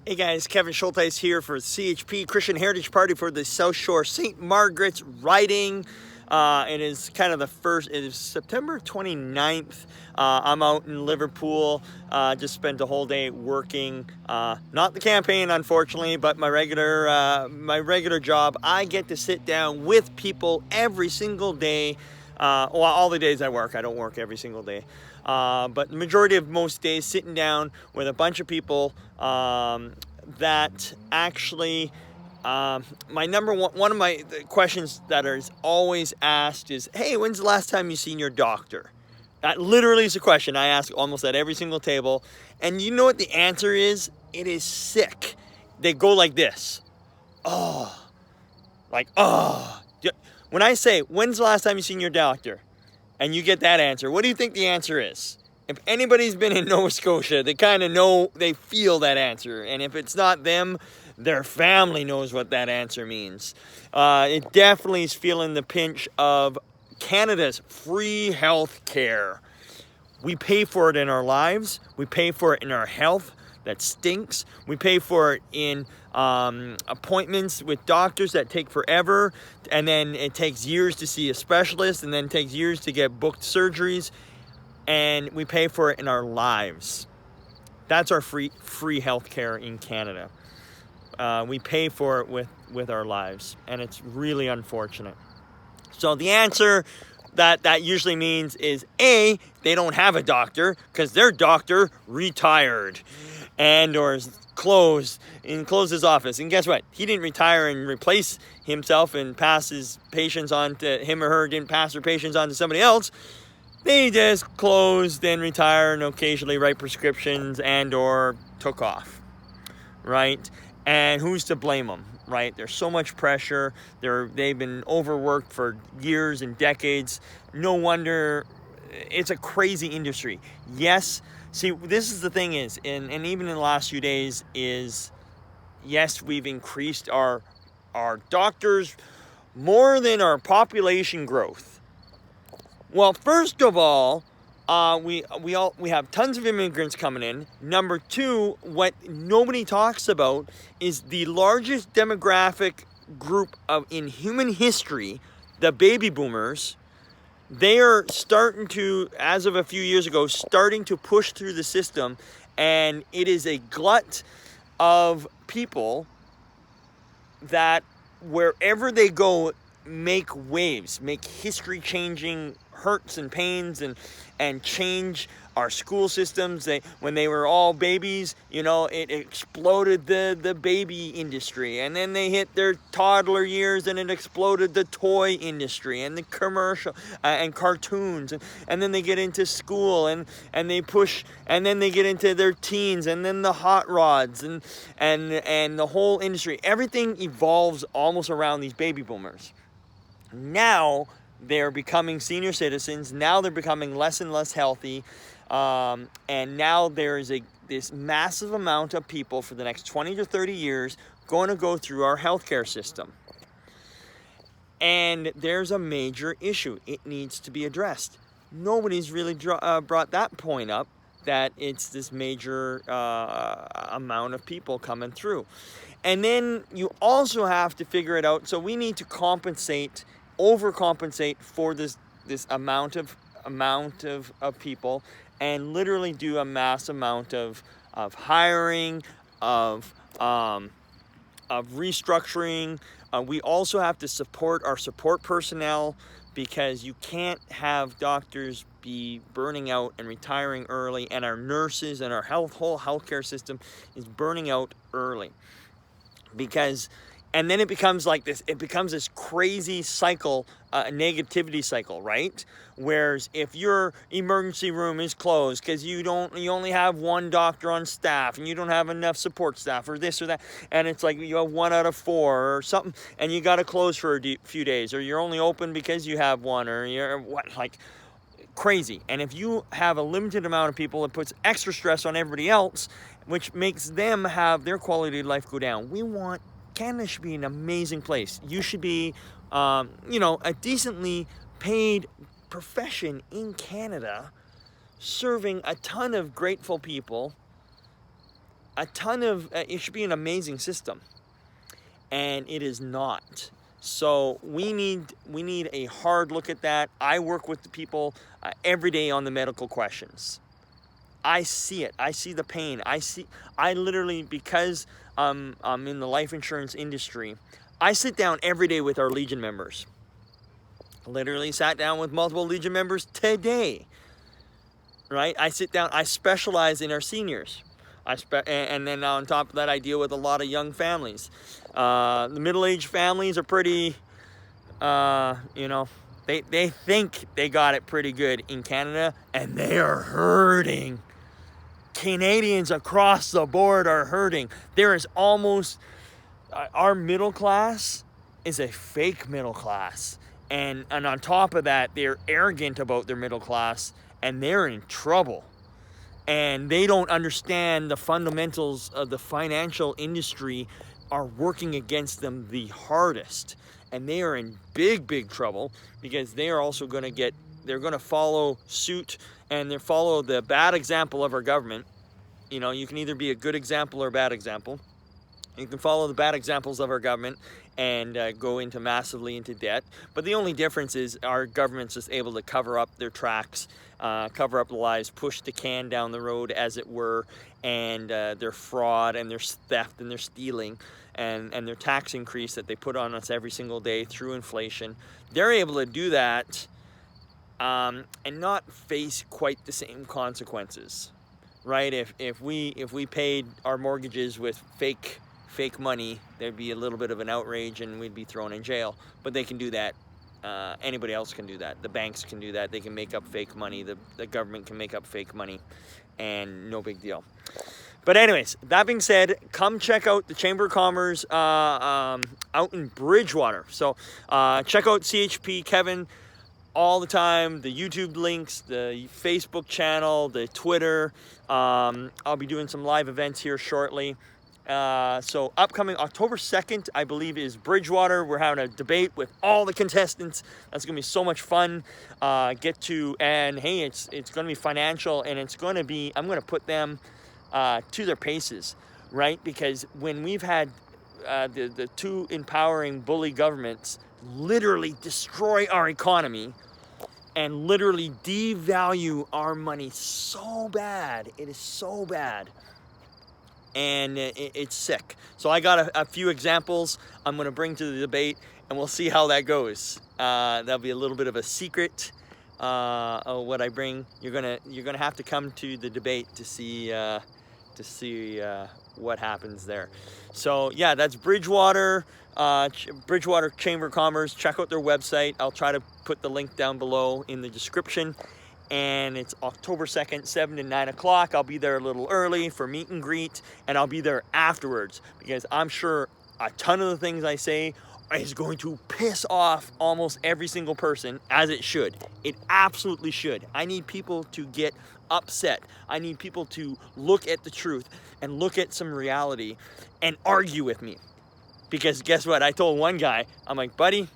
Hey guys, Kevin Schulthies here for CHP Christian Heritage Party for the South Shore St. Margaret's Riding. It is kind of it is September 29th. I'm out in Liverpool, just spent the whole day working, not the campaign unfortunately, but my regular job. I get to sit down with people every single day. Well, all the days I work, I don't work every single day. But the majority of most days sitting down with a bunch of people that actually, one of my questions that is always asked is, hey, when's the last time you seen your doctor? That literally is a question I ask almost at every single table. And you know what the answer is? It is sick. They go like this. Oh. When I say, when's the last time you seen your doctor? And you get that answer, what do you think the answer is? If anybody's been in Nova Scotia, they kind of know, they feel that answer. And if it's not them, their family knows what that answer means. It definitely is feeling the pinch of Canada's free health care. We pay for it in our lives. We pay for it in our health. That stinks. We pay for it in appointments with doctors that take forever, and then it takes years to see a specialist, and then it takes years to get booked surgeries, and we pay for it in our lives. That's our free health care in Canada. We pay for it with our lives, and it's really unfortunate. So the answer that usually means is A, they don't have a doctor because their doctor retired and or is closed his office. And guess what? He didn't retire and replace himself and pass his patients on to him, or her didn't pass their patients on to somebody else. They just closed and retired and occasionally write prescriptions and or took off, right? And who's to blame them, right? There's so much pressure. They've been overworked for years and decades. No wonder. It's a crazy industry. Yes. See, this is the thing is, and even in the last few days is, yes, we've increased our doctors more than our population growth. Well, first of all, we have tons of immigrants coming in. Number two, what nobody talks about is the largest demographic group in human history, the baby boomers. They are starting to, as of a few years ago, starting to push through the system, and it is a glut of people that wherever they go make waves, make history-changing hurts and pains, and change our school systems. When they were all babies, it exploded the baby industry, and then they hit their toddler years and it exploded the toy industry and the commercial and cartoons, and then they get into school and they push, and then they get into their teens, and then the hot rods and the whole industry. Everything evolves almost around these baby boomers. Now they're becoming senior citizens. Now they're becoming less and less healthy. And now there is this massive amount of people for the next 20 to 30 years going to go through our healthcare system. And there's a major issue. It needs to be addressed. Nobody's really brought that point up, that it's this major amount of people coming through. And then you also have to figure it out. So we need to overcompensate for this amount of people, and literally do a mass amount of hiring, of restructuring. We also have to support our support personnel, because you can't have doctors be burning out and retiring early, and our nurses and our whole healthcare system is burning out early. And then it becomes like this. It becomes this crazy cycle, a negativity cycle, right? Whereas if your emergency room is closed because you only have one doctor on staff, and you don't have enough support staff, or this or that, and it's like you have 1 out of 4 or something, and you got to close for a few days, or you're only open because you have one, or you're crazy. And if you have a limited amount of people, it puts extra stress on everybody else, which makes them have their quality of life go down. Canada should be an amazing place. You should be, a decently paid profession in Canada, serving a ton of grateful people, it should be an amazing system, and it is not. So we need a hard look at that. I work with the people every day on the medical questions. I see it. I see the pain. I literally, because I'm in the life insurance industry, I sit down every day with our Legion members. Literally sat down with multiple Legion members today. Right? I sit down. I specialize in our seniors. And then on top of that, I deal with a lot of young families. The middle-aged families are pretty, they think they got it pretty good in Canada, and they are hurting. Canadians across the board are hurting. There is almost, our middle class is a fake middle class. And on top of that, they're arrogant about their middle class, and they're in trouble. And they don't understand the fundamentals of the financial industry are working against them the hardest. And they are in big trouble, because they are also going to they're going to follow suit, and they follow the bad example of our government. You know, you can either be a good example or a bad example. You can follow the bad examples of our government and go massively into debt. But the only difference is our government's just able to cover up their tracks, cover up the lies, push the can down the road, as it were, and their fraud and their theft and their stealing and their tax increase that they put on us every single day through inflation. They're able to do that and not face quite the same consequences, right? If we paid our mortgages with fake money, there'd be a little bit of an outrage and we'd be thrown in jail. But they can do that. Anybody else can do that. The banks can do that. They can make up fake money. The government can make up fake money, and no big deal. But anyways, that being said, come check out the Chamber of Commerce out in Bridgewater. So check out CHPKevin all the time, the YouTube links, the Facebook channel, the Twitter. I'll be doing some live events here shortly. So upcoming October 2nd, I believe, is Bridgewater. We're having a debate with all the contestants. That's going to be so much fun. And hey, it's going to be financial, and it's going to be, I'm going to put them to their paces, right? Because when we've had the two empowering bully governments literally destroy our economy and literally devalue our money so bad, it is so bad. And it's sick. So I got a few examples I'm going to bring to the debate, and we'll see how that goes. That'll be a little bit of a secret of what I bring. You're gonna have to come to the debate to see what happens there. So yeah, that's Bridgewater, Bridgewater Chamber of Commerce. Check out their website. I'll try to put the link down below in the description. And it's October 2nd, 7 to 9 o'clock. I'll be there a little early for meet and greet, and I'll be there afterwards, because I'm sure a ton of the things I say is going to piss off almost every single person, as it should. It absolutely should. I need people to get upset. I need people to look at the truth and look at some reality and argue with me. Because guess what? I told one guy, I'm like, buddy,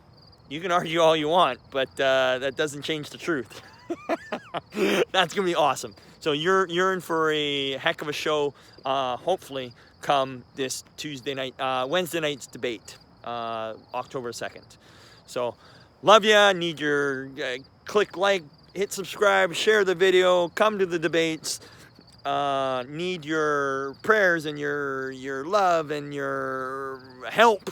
you can argue all you want, but that doesn't change the truth. That's gonna be awesome. So you're in for a heck of a show. Hopefully, come this Wednesday night's debate, October 2nd. So, love ya. Need your click like, hit subscribe, share the video, come to the debates. Need your prayers and your love and your help.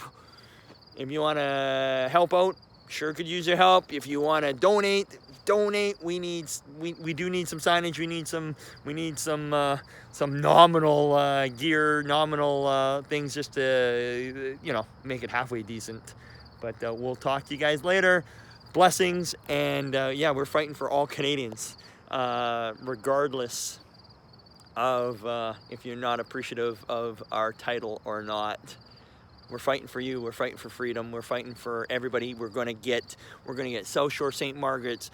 If you want to help out, sure could use your help. If you want to donate. We do need some signage. We need some nominal gear, nominal things, just to make it halfway decent. But we'll talk to you guys later. Blessings, and yeah, we're fighting for all Canadians, regardless of if you're not appreciative of our title or not. We're fighting for you. We're fighting for freedom. We're fighting for everybody. We're gonna get South Shore St. Margaret's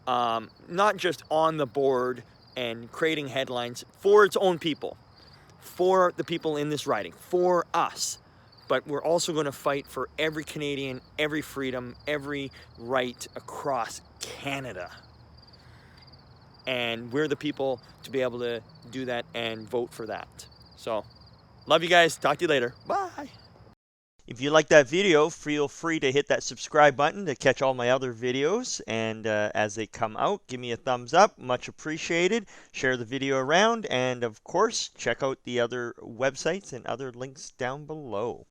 not just on the board and creating headlines for its own people, for the people in this riding, for us. But we're also going to fight for every Canadian, every freedom, every right across Canada. And we're the people to be able to do that and vote for that. So, love you guys. Talk to you later. Bye. If you like that video, feel free to hit that subscribe button to catch all my other videos. And as they come out, give me a thumbs up. Much appreciated. Share the video around. And of course, check out the other websites and other links down below.